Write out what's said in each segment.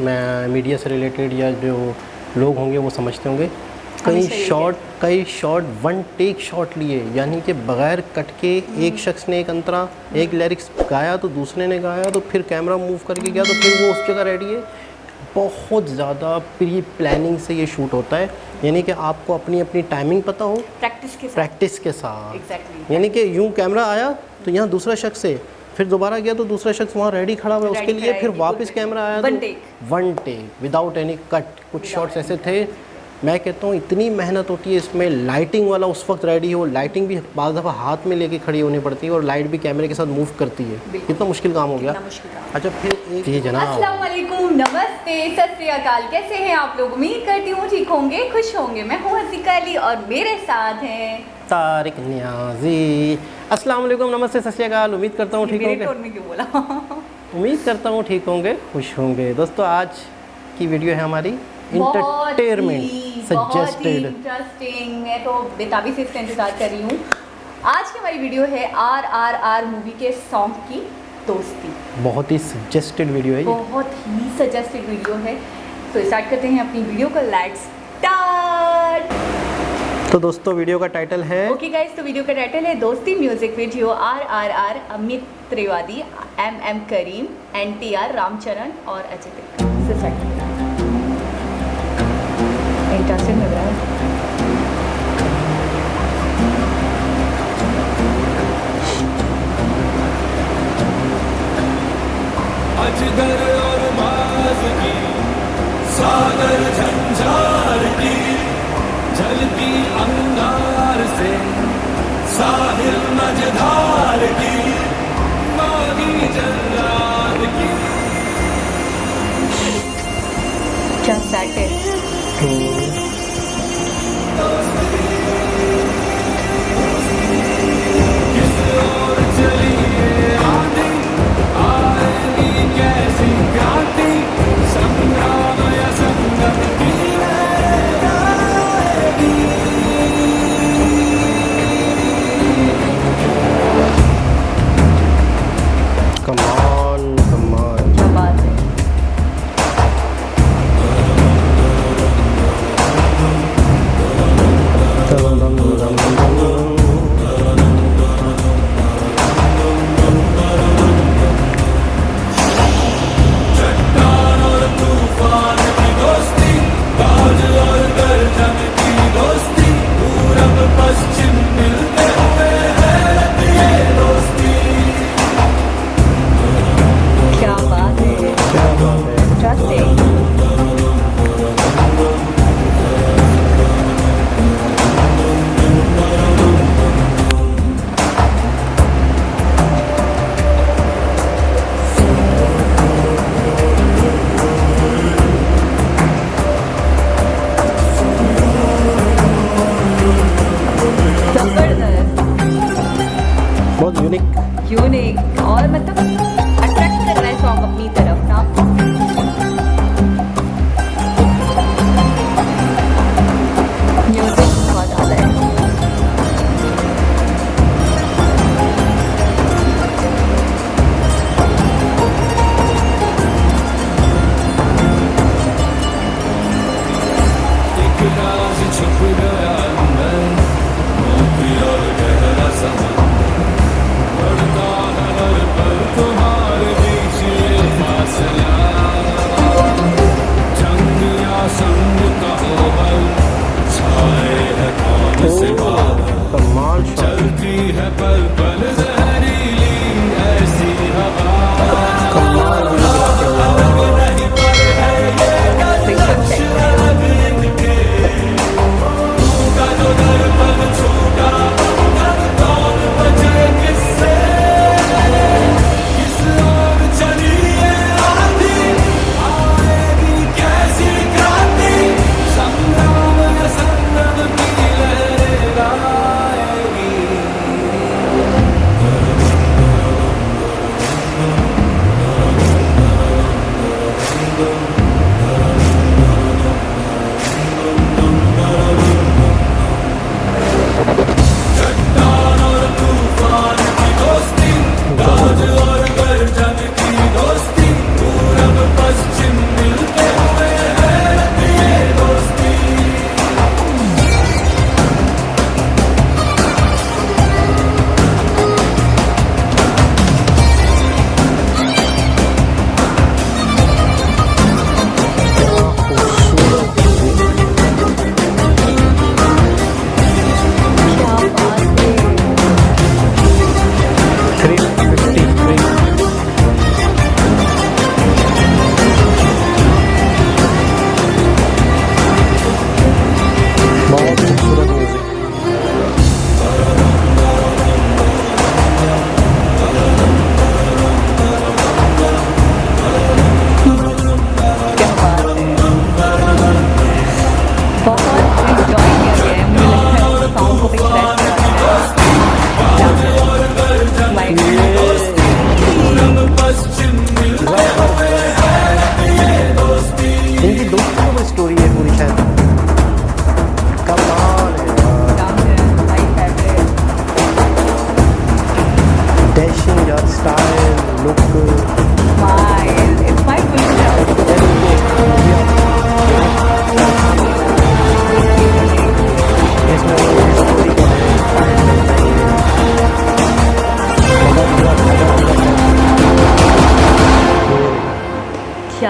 मैं मीडिया से रिलेटेड या जो लोग होंगे वो समझते होंगे, कई शॉट वन टेक शॉट लिए, यानी कि बगैर कट के एक शख्स ने एक अंतरा एक लिरिक्स गाया तो दूसरे ने गाया तो फिर कैमरा मूव करके गया तो फिर वो उस जगह रेडी है। बहुत ज़्यादा प्री प्लानिंग से ये शूट होता है, यानी कि आपको अपनी अपनी टाइमिंग पता हो प्रैक्टिस के साथ exactly. यानी कि यूँ कैमरा आया तो यहाँ दूसरा शख्स है, फिर दोबारा गया तो दूसरा शख्स वहाँ रेडी खड़ा हुआ है उसके लिए, फिर वापस कैमरा आया तो one take without any cut. कुछ शॉट्स ऐसे थे, मैं कहता हूँ इतनी मेहनत होती है इसमें। लाइटिंग वाला उस वक्त रेडी हो, लाइटिंग भी बाद दफ़ा हाथ में लेके खड़ी होनी पड़ती है और लाइट भी कैमरे के साथ मूव करती है। कितना मुश्किल काम हो गया। अच्छा फिर एक जनाब, अस्सलाम वालेकुम, नमस्ते, सत श्री अकाल, कैसे हैं आप लोग? उम्मीद करती हूँ ठीक होंगे, खुश होंगे। मैं हूँ हसीका अली और मेरे साथ हैं तारिक नियाजी। अस्सलाम वालेकुम, नमस्ते, सत श्री अकाल। उम्मीद करता हूँ ठीक होंगे। टोन में क्यों बोला? उम्मीद करता हूँ ठीक होंगे, खुश होंगे। दोस्तों आज की वीडियो है हमारी इंटरटेनमेंट सजेस्टेड, इंटरेस्टिंग। मैं तो बेताबी से इसका इंतजार कर रही हूँ। आज की हमारी वीडियो है RRR मूवी के सॉन्ग की दोस्ती। बहुत ही सजेस्टेड वीडियो है, बहुत ही सजेस्टेड वीडियो है। तो स्टार्ट करते हैं अपनी वीडियो का। Let's start. तो दोस्तों वीडियो का टाइटल है ओके गाइस, तो वीडियो का टाइटल है दोस्ती music video. RRR Amit Trivedi, MM करीम, NTR रामचरण और अजय। इंटरेस्टिंग लग रहा है। अजगर और माज की सागर झंझार की जलती अंगार से साहिल मझधार की मागी जल्लाद की। Just that is किस ओर चली ये आंधी, आएगी कैसी क्रांति, संग्राम या संगम की लहर आएगी। कमान कमान। क्या बात है। चट्टान और तूफान की दोस्ती, ताज और गर्दन की दोस्ती, पूरब पश्चिम मिलते हुए हैरत ये दोस्ती। क्या बात है। क्या बात है। इंटरेस्टिंग। बहुत यूनिक और मतलब अट्रैक्ट कर रहा है सॉन्ग अपनी तरफ ना।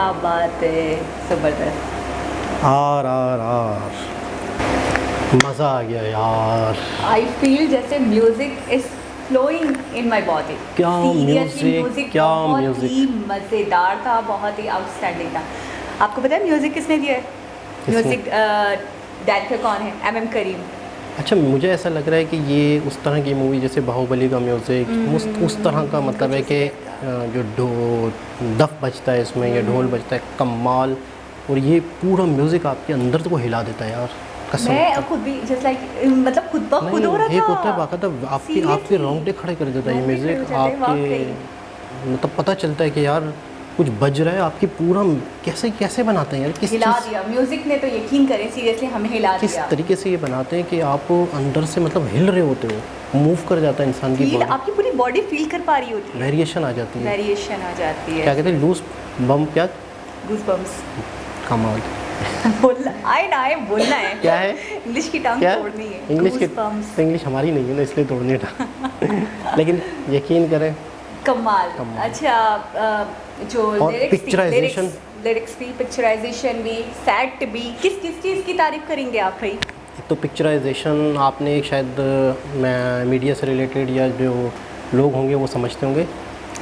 क्या बात है, ज़बरदस्त। RRR, मज़ा आ गया यार। आई फील जैसे music is flowing in my body. क्या म्यूजिक, क्या बहुत म्यूजिक। ही मज़ेदार था, बहुत ही आउटस्टैंडिंग था। आपको पता है म्यूजिक किसने दिया है? किसने? म्यूजिक डायरेक्टर कौन है? MM करीम। अच्छा, मुझे ऐसा लग रहा है कि ये उस तरह की मूवी जैसे बाहुबली का म्यूज़िक उस तरह का मतलब है कि जो दफ बजता है इसमें या ढोल बजता है, कमाल। और ये पूरा म्यूज़िक आपके अंदर तो को हिला देता है यार, कसम। मैं खुद भी जस्ट लाइक मतलब खुद ब खुद हो रहा था। एक होता है बाकायदा आपके Seriously? रोंगटे खड़े कर देता है ये रोंगटे खड़े म्यूज़िक हो जाते हैं, आपके। मतलब पता चलता है कि यार कुछ बज रहा है आपकी पूरा। कैसे बनाते हैं यार, किस हिला चीज़, दिया म्यूजिक ने, तो यकीन करें सीरियसली हमें हिला किस दिया। तरीके से ये बनाते हैं कि आप अंदर से मतलब हिल रहे होते हो, मूव कर जाता है इंसान की फील, बॉडी, आपकी पूरी बॉडी फील कर पा रही होती है, वेरिएशन आ जाती है। वेरिएशन आ जाती है। क्या कहते हैं, लूज बम, क्या गूज़बम्प्स। कमाल। बोलना आए ना आए, बोलना है। क्या है? इंग्लिश की टांग क्या तोड़नी है। इंग्लिश की Goosebumps। तो इंग्लिश हमारी नहीं है ना, इसलिए तोड़नी था। लेकिन यकीन करें, कमाल। कमाल। अच्छा, जो और picturization? लिरिक्स भी, पिक्चराइजेशन भी, सेट भी, किस किस चीज़ की तारीफ करेंगे आप भाई? तो पिक्चराइजेशन आपने एक शायद मैं मीडिया से रिलेटेड या जो लोग होंगे वो समझते होंगे,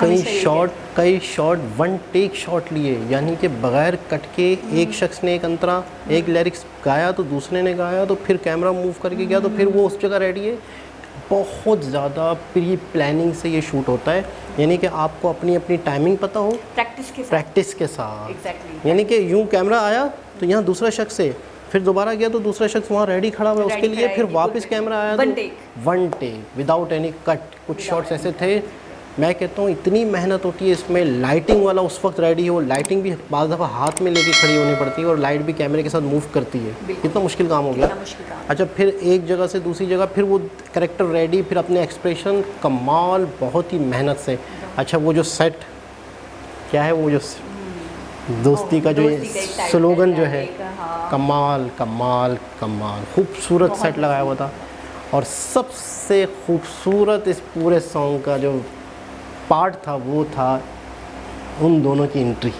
कई शॉट वन टेक शॉट लिए, यानी कि बगैर कट के एक शख्स ने एक अंतरा एक लिरिक्स गाया तो दूसरे ने गाया, तो फिर कैमरा मूव करके गया तो फिर वो उस जगह रेडी है। बहुत ज़्यादा प्री प्लानिंग से ये शूट होता है, यानी कि आपको अपनी अपनी टाइमिंग पता हो, प्रैक्टिस के साथ। एग्जैक्टली। यानी कि यूँ कैमरा आया तो यहाँ दूसरा शख्स है, फिर दोबारा गया तो दूसरा शख्स वहाँ रेडी खड़ा हुआ है उसके लिए, फिर वापस कैमरा आया तो one take without any cut. कुछ शॉट्स ऐसे थे, मैं कहता हूँ इतनी मेहनत होती है इसमें। लाइटिंग वाला उस वक्त रेडी हो, लाइटिंग भी बाज़ दफ़ा हाथ में लेके खड़ी होनी पड़ती है और लाइट भी कैमरे के साथ मूव करती है। कितना मुश्किल काम हो गया। अच्छा, फिर एक जगह से दूसरी जगह, फिर वो कैरेक्टर रेडी, फिर अपने एक्सप्रेशन, कमाल, बहुत ही मेहनत से। अच्छा, वो जो सेट क्या है, वो जो दोस्ती का जो स्लोगन जो है, कमाल कमाल कमाल, खूबसूरत सेट लगाया हुआ था। और सबसे खूबसूरत इस पूरे सॉन्ग का जो पार्ट था वो था उन दोनों की एंट्री,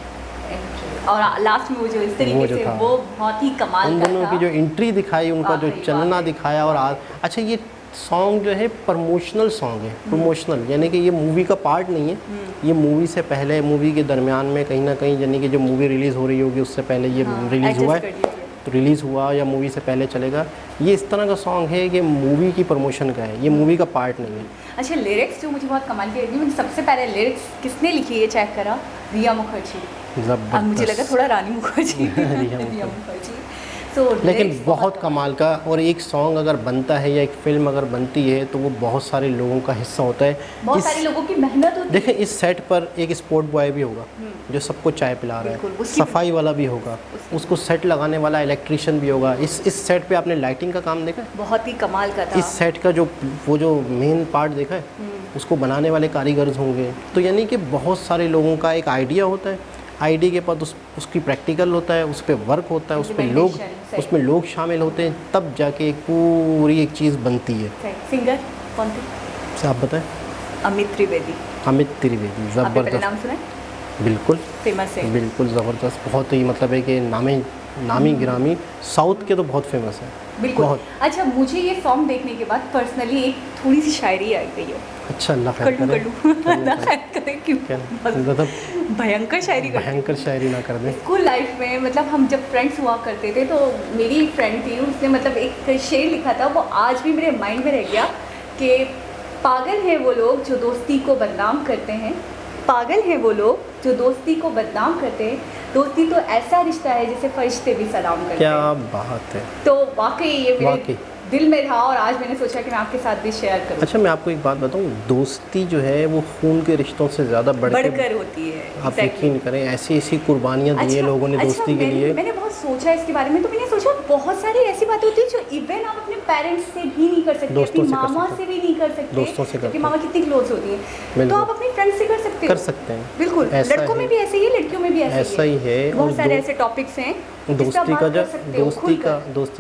और लास्ट में वो जो इस तरीके से था, वो बहुत ही कमाल उन का दोनों था। की जो एंट्री दिखाई, उनका जो चलना दिखाया। और अच्छा, ये सॉन्ग जो है प्रमोशनल सॉन्ग है, प्रमोशनल, यानी कि ये मूवी का पार्ट नहीं है। ये मूवी से पहले, मूवी के दरमियान में कहीं ना कहीं, यानी कि जो मूवी रिलीज़ हो रही होगी उससे पहले ये रिलीज़ हुआ है, तो रिलीज़ हुआ या मूवी से पहले चलेगा। ये इस तरह का सॉन्ग है कि मूवी की प्रमोशन का है, ये मूवी का पार्ट नहीं है। अच्छा, लिरिक्स जो मुझे बहुत कमाल की लगी, मुझे सबसे पहले लिरिक्स किसने लिखी है चेक करा? रिया मुखर्जी। अब मुझे लगा थोड़ा रानी मुखर्जी। रिया मुखर्जी। लेकिन बहुत कमाल का। और एक सॉन्ग अगर बनता है या एक फिल्म अगर बनती है तो वो बहुत सारे लोगों का हिस्सा होता है, बहुत सारे लोगों की मेहनत होती है। देखें, इस सेट पर एक स्पोर्ट बॉय भी होगा जो सबको चाय पिला रहा है, सफाई वाला भी होगा, उसको सेट लगाने वाला इलेक्ट्रिशियन भी होगा। इस सेट पे आपने लाइटिंग का काम देखा है, बहुत ही कमाल का था। इस सेट का जो मेन पार्ट देखा है, उसको बनाने वाले कारीगर होंगे। तो यानी कि बहुत सारे लोगों का एक आइडिया होता है, आइडिया के बाद उसकी प्रैक्टिकल होता है, उस पर वर्क होता है, उसमें लोग शामिल होते हैं, तब जाके एक पूरी एक चीज़ बनती है। सिंगर कौन थे आप बताएं? अमित त्रिवेदी। अमित त्रिवेदी, ज़बरदस्त। नाम सुना? बिल्कुल फेमस है, बिल्कुल ज़बरदस्त, बहुत ही मतलब है कि नामी गिरामी, साउथ के तो बहुत फेमस है, बिल्कुल बहुत। अच्छा, मुझे ये सॉन्ग देखने के बाद पर्सनली एक थोड़ी सी शायरी आ गई है। अच्छा, अल्लाह खैर करे, मतलब भयंकर शायरी ना कर दें। स्कूल लाइफ में मतलब हम जब फ्रेंड्स हुआ करते थे, तो मेरी एक फ्रेंड थी, उसने मतलब एक शेर लिखा था, वो आज भी मेरे माइंड में रह गया कि पागल हैं वो लोग जो दोस्ती को बदनाम करते हैं, पागल हैं वो लोग जो दोस्ती को बदनाम करते हैं, दोस्ती तो ऐसा रिश्ता है जिसे फरिश्ते भी सलाम करते हैं। क्या बात है। तो वाकई ये मेरे दिल में था और आज मैंने सोचा कि मैं आपके साथ भी शेयर करूं। अच्छा, मैं आपको एक बात बताऊं, दोस्ती जो है वो खून के रिश्तों से ज़्यादा बढ़कर होती है। आप यकीन करें, ऐसी कुर्बानियाँ दी है लोगों ने दोस्ती के लिए। मैंने बहुत सोचा इसके बारे में, तो मैंने सोचा बहुत सारी ऐसी बातें होती है जो इवन आप अपने पेरेंट्स से भी नहीं कर सकते, अपनी मामा से भी नहीं कर सकते, दोस्तों से क्योंकि मामा कितनी क्लोज होती है, तो आप अपने फ्रेंड्स से कर सकते हैं। बिल्कुल, लड़कों में भी ऐसे ही है, लड़कियों में भी ऐसा ही है। बहुत सारे ऐसे टॉपिक्स हैं। दोस्ती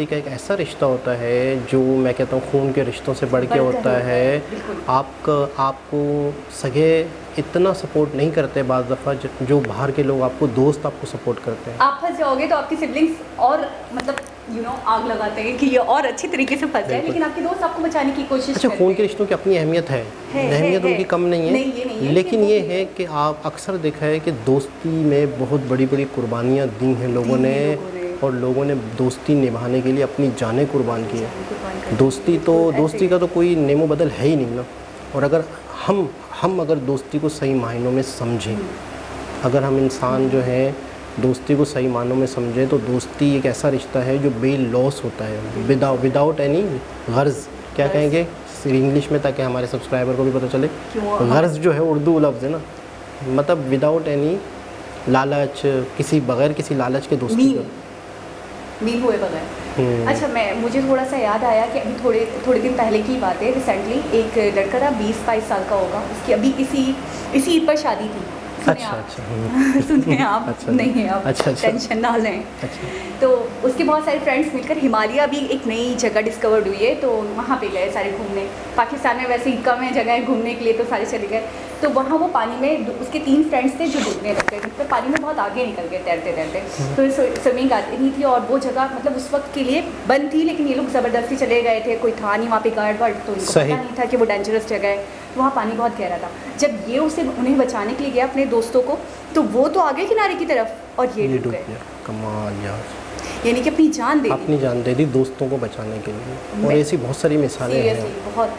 का एक ऐसा रिश्ता होता है जो मैं कहता हूँ खून के रिश्तों से बढ़ के होता है। आपको सगे इतना सपोर्ट नहीं करते बाज़ दफ़ा जो बाहर के लोग आपको दोस्त आपको सपोर्ट करते हैं। आप फंस जाओगे तो आपकी सिबलिंग्स और मतलब आग लगाते हैं कि ये और अच्छी तरीके से फंस जाए, लेकिन आपके दोस्त आपको बचाने की कोशिश अच्छा, करते खून हैं। के रिश्तों की अपनी अहमियत है, अहमियत उनकी कम नहीं है, नहीं, ये नहीं है, लेकिन ये है कि आप अक्सर देखा है कि दोस्ती में बहुत बड़ी बड़ी कुर्बानियाँ दी हैं लोगों ने, और लोगों ने दोस्ती निभाने के लिए अपनी जानें कुर्बान की है। दोस्ती का तो कोई नेमो बदल है ही नहीं ना। और अगर हम अगर दोस्ती को सही मायनों में समझें, अगर हम इंसान जो है दोस्ती को सही मायनों में समझें, तो दोस्ती एक ऐसा रिश्ता है जो बे लॉस होता है, विदाउट एनी गर्ज, क्या कहेंगे इंग्लिश में, ताकि हमारे सब्सक्राइबर को भी पता चले। गर्ज जो है उर्दू लफ्ज़ है ना, मतलब विदाउट एनी लालच, बगैर किसी लालच के दोस्ती का मीन हुए बगैर। अच्छा, मुझे थोड़ा सा याद आया कि अभी थोड़े दिन पहले की बात है, रिसेंटली एक लड़का था 20-22 साल का होगा, उसकी अभी इसी ईद पर शादी थी। अच्छा सुने आप अच्छा, नहीं है आप, अच्छा, टेंशन ना लें। अच्छा। तो उसके बहुत सारे फ्रेंड्स मिलकर हिमालय भी एक नई जगह डिस्कवर्ड हुई है, तो वहाँ पे गए सारे घूमने। पाकिस्तान में वैसे ही कम है जगह घूमने के लिए, तो सारे चले गए। तो वहाँ वो पानी में, उसके 3 फ्रेंड्स थे जो डूबने लग गए, तो पानी में बहुत आगे निकल गए तैरते तैरते। तो स्विमिंग आती नहीं थी, और वो जगह मतलब उस वक्त के लिए बंद थी, लेकिन ये लोग ज़बरदस्ती चले गए थे, कोई था नहीं वहाँ पे गार्ड वार्ड, तो उनको पता नहीं था कि वो डेंजरस जगह है। वहाँ पानी बहुत गहरा था। जब ये उन्हें बचाने के लिए गया अपने दोस्तों को, तो वो तो आगे किनारे की तरफ और ये डूब गए। कमाल यार, यानी कि अपनी जान दे दी दोस्तों को बचाने के लिए। और ऐसी बहुत सारी मिसालें हैं, बहुत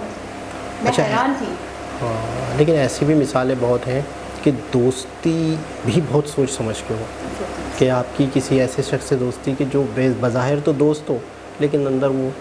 मैं हैरान थी। हाँ, लेकिन ऐसी भी मिसालें बहुत हैं कि दोस्ती भी बहुत सोच समझ के हो, कि आपकी किसी ऐसे शख्स से दोस्ती की जो बज़ाहिर तो दोस्त हो, लेकिन अंदर वो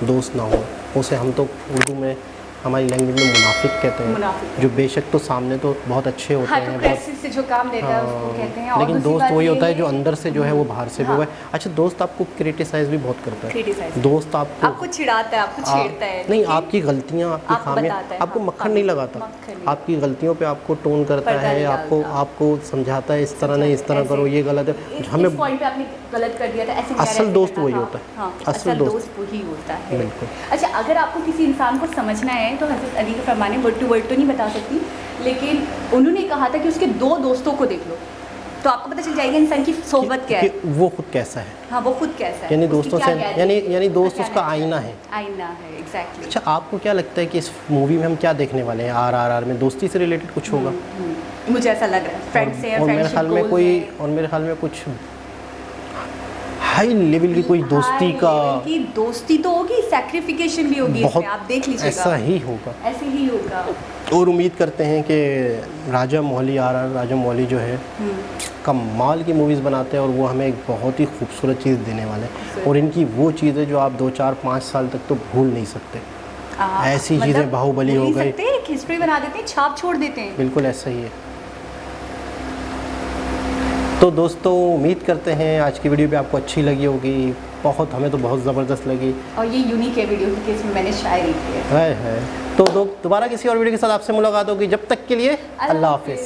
दोस्त ना हो। उसे हम तो उर्दू में, हमारी लैंग्वेज में मुनाफिक कहते हैं, जो बेशक तो सामने तो बहुत अच्छे होते हैं, बहुत से जो काम देता है उसको कहते हैं, लेकिन दोस्त वही होता है जो अंदर से जो है वो बाहर से भी हुआ है। अच्छा, दोस्त आपको क्रिटिसाइज भी बहुत करता है, दोस्त आपको चिढ़ाता है, आपको छेड़ता है, नहीं, आपकी गलतियाँ, आपकी खामियाँ, आपको मक्खन नहीं लगाता, आपकी गलतियों पे आपको टोन करता है, आपको समझाता है इस तरह नहीं, इस तरह करो, ये गलत है, हमें पॉइंट पे आपने गलत कर दिया था, ऐसे असल दोस्त वही होता है, असल दोस्त वही होता है। बिल्कुल। अच्छा, अगर आपको किसी इंसान को समझना है तो हज़रत अली के फरमाने, वर्ड टू वर्ड तो नहीं बता सकती, लेकिन उन्होंने कहा था कि उसके 2 दोस्तों को देख लो, तो आपको पता चल जाएगा इंसान की सोबत क्या है, वो खुद कैसा है। हाँ, वो खुद कैसा है, यानी दोस्तों से, यानी दोस्त उसका आईना है। आईना है, एग्जैक्टली। अच्छा, आपको क्या लगता है कि इस मूवी में हम क्या देखने वाले हैं? RRR में दोस्ती से रिलेटेड कुछ होगा? मुझे ऐसा लग रहा है, फ्रेंड्स से, और मेरे ख्याल में कुछ हाई लेवल की कोई दोस्ती की दोस्ती तो होगी, सैक्रिफिकेशन भी होगी इसमें, आप देख लीजिएगा, ऐसा ही होगा, ऐसे ही होगा। और उम्मीद करते हैं कि राजा मौली, राजा मौली जो है कमाल की मूवीज़ बनाते हैं, और वो हमें एक बहुत ही खूबसूरत चीज़ देने वाले हैं, और इनकी वो चीज़ें जो आप 2, 4, 5 साल तक तो भूल नहीं सकते। ऐसी चीज़ें बाहुबली हो गई, एक हिस्ट्री बना देते हैं, छाप छोड़ देते हैं, बिल्कुल ऐसा ही है। तो दोस्तों, उम्मीद करते हैं आज की वीडियो भी आपको अच्छी लगी होगी, हमें तो बहुत ज़बरदस्त लगी, और ये यूनिक है वीडियो की, इसमें मैंने शायरी की है। तो दोबारा किसी और वीडियो के साथ आपसे मुलाकात होगी, जब तक के लिए अल्लाह हाफ़िज़।